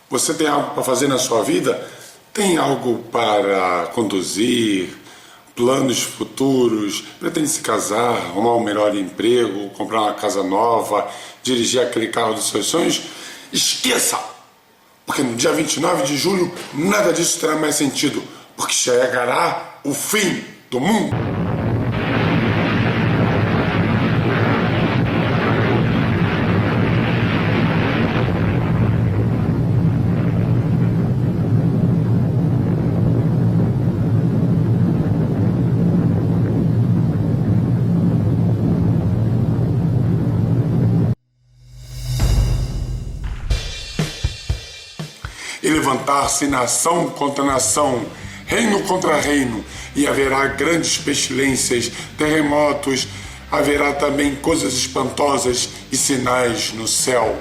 Você tem algo para fazer na sua vida? Tem algo para conduzir? Planos futuros? Pretende se casar, arrumar um melhor emprego, comprar uma casa nova, dirigir aquele carro dos seus sonhos? Esqueça! Porque no dia 29 de julho nada disso terá mais sentido, porque chegará o fim do mundo. E levantar-se nação contra nação, reino contra reino, e haverá grandes pestilências, terremotos, haverá também coisas espantosas e sinais no céu.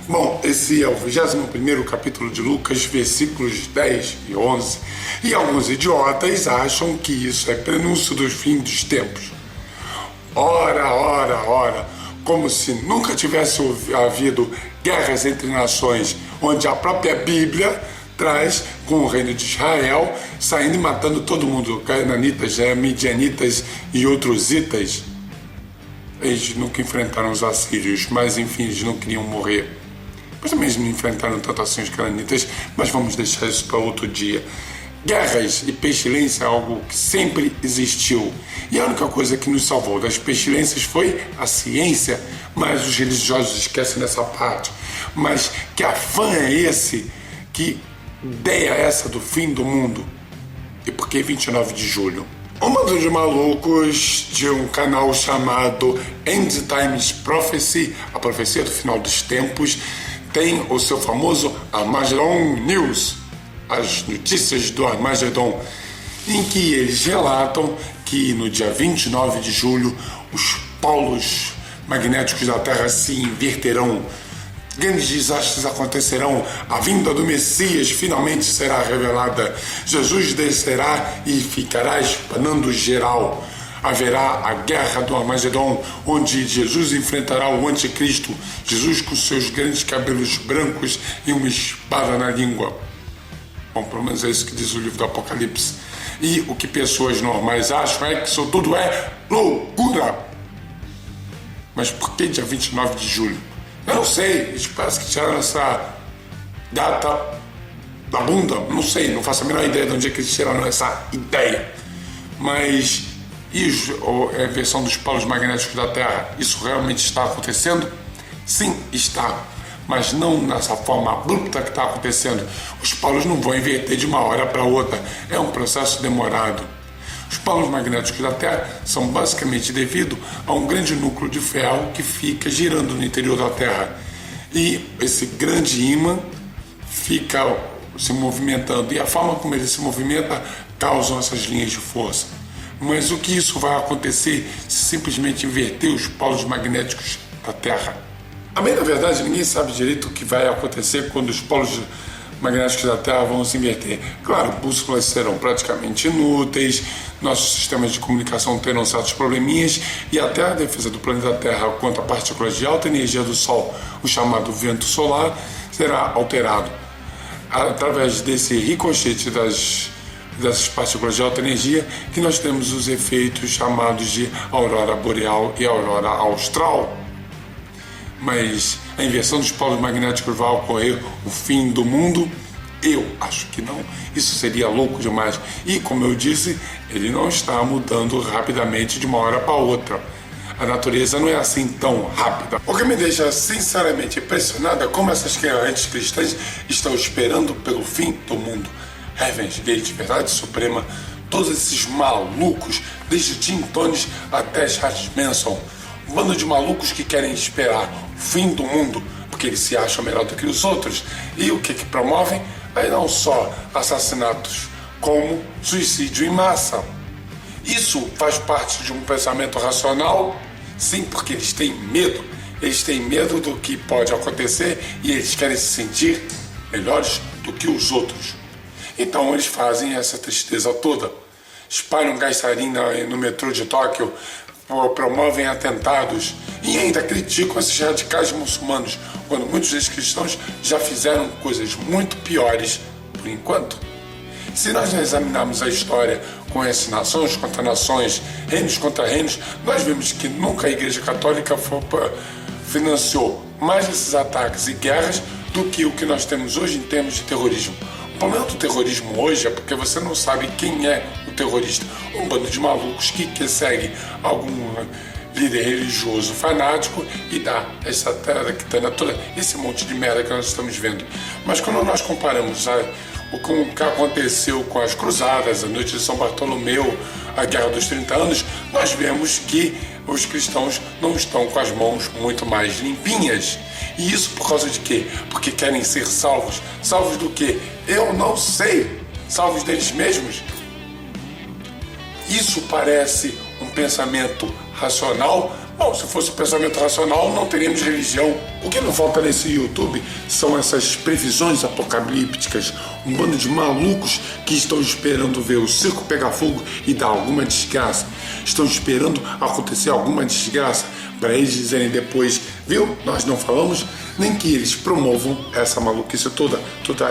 Bom, esse é o 21º capítulo de Lucas, versículos 10 e 11, e alguns idiotas acham que isso é prenúncio do fim dos tempos. Ora, como se nunca tivesse havido guerras entre nações, onde a própria Bíblia traz com o reino de Israel saindo e matando todo mundo, cananitas, midianitas e outros itas. Eles nunca enfrentaram os assírios, mas enfim, eles não queriam morrer. Mas também eles não enfrentaram tanto assim os cananitas, mas vamos deixar isso para outro dia. Guerras e pestilência é algo que sempre existiu. E a única coisa que nos salvou das pestilências foi a ciência, mas os religiosos esquecem dessa parte. Mas que afã é esse? Que ideia é essa do fim do mundo? E por que 29 de julho? Um bando de malucos de um canal chamado End Times Prophecy, a profecia do final dos tempos, tem o seu famoso Armageddon News, as notícias do Armagedon, em que eles relatam que no dia 29 de julho os polos magnéticos da Terra se inverterão, grandes desastres acontecerão, a vinda do Messias finalmente será revelada, Jesus descerá e ficará espanando geral. Haverá a guerra do Armagedon, onde Jesus enfrentará o anticristo, Jesus com seus grandes cabelos brancos e uma espada na língua. Bom, pelo menos é isso que diz o livro do Apocalipse. E o que pessoas normais acham é que isso tudo é loucura. Mas por que dia 29 de julho? Eu não sei, eles parece que tiraram essa data da bunda. Não sei, não faço a menor ideia de onde é que eles tiraram essa ideia. Mas, e a inversão dos polos magnéticos da Terra? Isso realmente está acontecendo? Sim, está. Mas não nessa forma abrupta que está acontecendo. Os polos não vão inverter de uma hora para outra. É um processo demorado. Os polos magnéticos da Terra são basicamente devido a um grande núcleo de ferro que fica girando no interior da Terra. E esse grande ímã fica se movimentando. E a forma como ele se movimenta causam essas linhas de força. Mas o que isso vai acontecer se simplesmente inverter os polos magnéticos da Terra? A bem da verdade, ninguém sabe direito o que vai acontecer quando os polos magnéticos da Terra vão se inverter. Claro, bússolas serão praticamente inúteis, nossos sistemas de comunicação terão certos probleminhas e até a defesa do planeta Terra quanto a partículas de alta energia do Sol, o chamado vento solar, será alterado. Através desse ricochete dessas partículas de alta energia que nós temos os efeitos chamados de aurora boreal e aurora austral. Mas a inversão dos polos magnéticos vai ocorrer o fim do mundo? Eu acho que não. Isso seria louco demais. E, como eu disse, ele não está mudando rapidamente de uma hora para outra. A natureza não é assim tão rápida. O que me deixa sinceramente impressionado é como essas correntes cristãs estão esperando pelo fim do mundo. Heaven's Gate, Verdade Suprema, todos esses malucos, desde Tim Tones até Charles Manson. Um bando de malucos que querem esperar o fim do mundo, porque eles se acham melhor do que os outros. E o que promovem? Aí não só assassinatos, como suicídio em massa. Isso faz parte de um pensamento racional? Sim, porque eles têm medo. Eles têm medo do que pode acontecer e eles querem se sentir melhores do que os outros. Então eles fazem essa tristeza toda. Espalham gás sarin no metrô de Tóquio, promovem atentados e ainda criticam esses radicais muçulmanos. quando muitos desses cristãos já fizeram coisas muito piores por enquanto? Se nós examinarmos a história com essas nações contra nações, reinos contra reinos, nós vemos que nunca a Igreja Católica financiou mais esses ataques e guerras do que o que nós temos hoje em termos de terrorismo. O problema do terrorismo hoje é porque você não sabe quem é o terrorista. Um bando de malucos que segue algum líder religioso fanático e dá essa terra que está toda esse monte de merda que nós estamos vendo. Mas quando nós comparamos o que aconteceu com as cruzadas, a noite de São Bartolomeu, a Guerra dos 30 anos, nós vemos que os cristãos não estão com as mãos muito mais limpinhas. E isso por causa de quê? Porque querem ser salvos. Salvos do quê? Eu não sei. Salvos deles mesmos? Isso parece um pensamento racional? Bom, se fosse um pensamento racional, não teríamos religião. O que não falta nesse YouTube são essas previsões apocalípticas, um bando de malucos que estão esperando ver o circo pegar fogo e dar alguma desgraça. Estão esperando acontecer alguma desgraça para eles dizerem depois, viu, nós não falamos, nem que eles promovam essa maluquice toda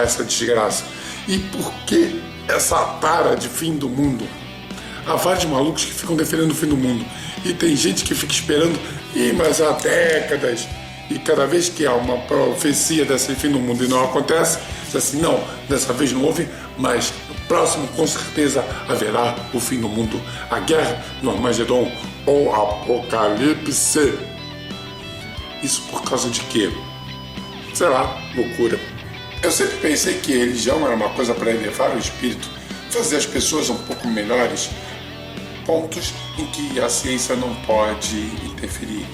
essa desgraça. E por que essa tara de fim do mundo? Há vários malucos que ficam defendendo o fim do mundo. E tem gente que fica esperando, mas há décadas. E cada vez que há uma profecia desse fim do mundo e não acontece, diz assim, não, dessa vez não houve, mas no próximo com certeza haverá o fim do mundo. A guerra do Armagedon ou Apocalipse. Isso por causa de quê? Sei lá, loucura. Eu sempre pensei que a religião era uma coisa para elevar o espírito, fazer as pessoas um pouco melhores, pontos em que a ciência não pode interferir.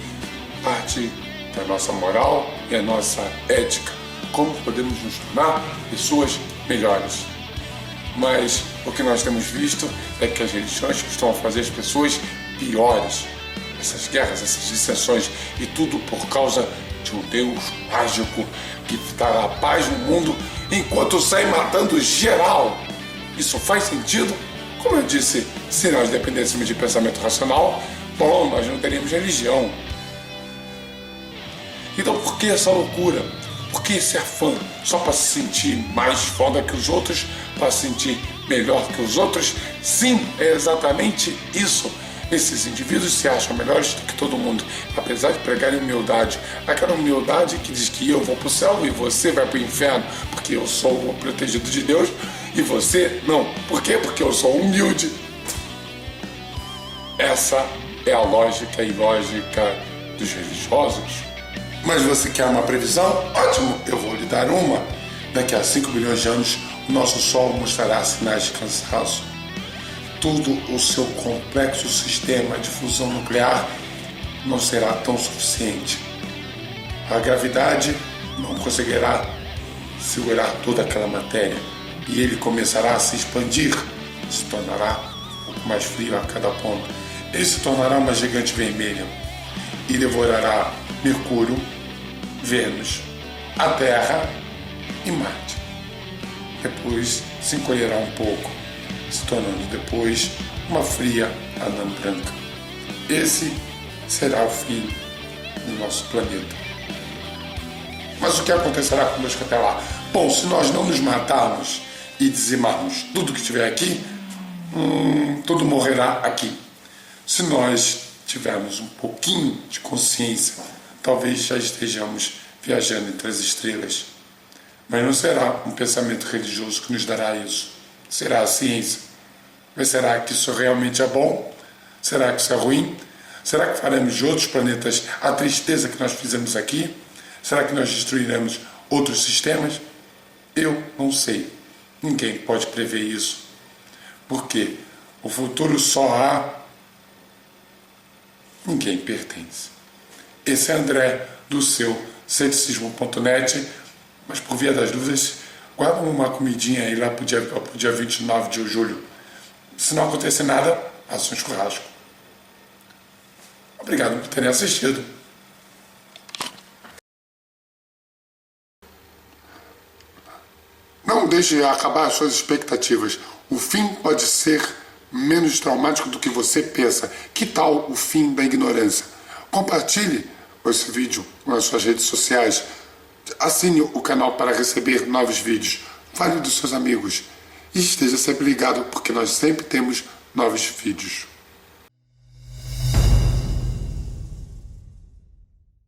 Parte da nossa moral e a nossa ética. Como podemos nos tornar pessoas melhores. Mas o que nós temos visto é que as religiões costumam fazer as pessoas piores. Essas guerras, essas dissensões e tudo por causa de um Deus mágico que dará paz no mundo enquanto sai matando geral. Isso faz sentido? Como eu disse, se nós dependêssemos de pensamento racional, bom, nós não teríamos religião. Então por que essa loucura? Por que esse afã? Só para se sentir mais foda que os outros? Para se sentir melhor que os outros? Sim, é exatamente isso. Esses indivíduos se acham melhores do que todo mundo, apesar de pregarem humildade. Aquela humildade que diz que eu vou para o céu e você vai para o inferno, porque eu sou o protegido de Deus e você não. Por quê? Porque eu sou humilde. Essa é a lógica e lógica dos religiosos. Mas você quer uma previsão? Ótimo, eu vou lhe dar uma. Daqui a 5 bilhões de anos, o nosso Sol mostrará sinais de cansaço. Todo o seu complexo sistema de fusão nuclear não será tão suficiente. A gravidade não conseguirá segurar toda aquela matéria e ele começará a se expandir, se tornará um pouco mais frio a cada ponto. Ele se tornará uma gigante vermelha e devorará Mercúrio, Vênus, a Terra e Marte. Depois se encolherá um pouco, se tornando depois uma fria anã branca. Esse será o fim do nosso planeta. Mas o que acontecerá conosco até lá? Bom, se nós não nos matarmos e dizimarmos tudo que estiver aqui, tudo morrerá aqui. Se nós tivermos um pouquinho de consciência, talvez já estejamos viajando entre as estrelas. Mas não será um pensamento religioso que nos dará isso. Será a ciência. Mas será que isso realmente é bom? Será que isso é ruim? Será que faremos de outros planetas a tristeza que nós fizemos aqui? Será que nós destruiremos outros sistemas? Eu não sei. Ninguém pode prever isso. Porque o futuro só há. Ninguém pertence. Esse é André, do seu ceticismo.net, mas por via das dúvidas, guarda uma comidinha aí lá pro dia 29 de julho. Se não acontecer nada, faça um churrasco. Obrigado por terem assistido. Não deixe acabar as suas expectativas. O fim pode ser menos traumático do que você pensa. Que tal o fim da ignorância? Compartilhe esse vídeo nas suas redes sociais. Assine o canal para receber novos vídeos. Fale dos seus amigos. E esteja sempre ligado, porque nós sempre temos novos vídeos.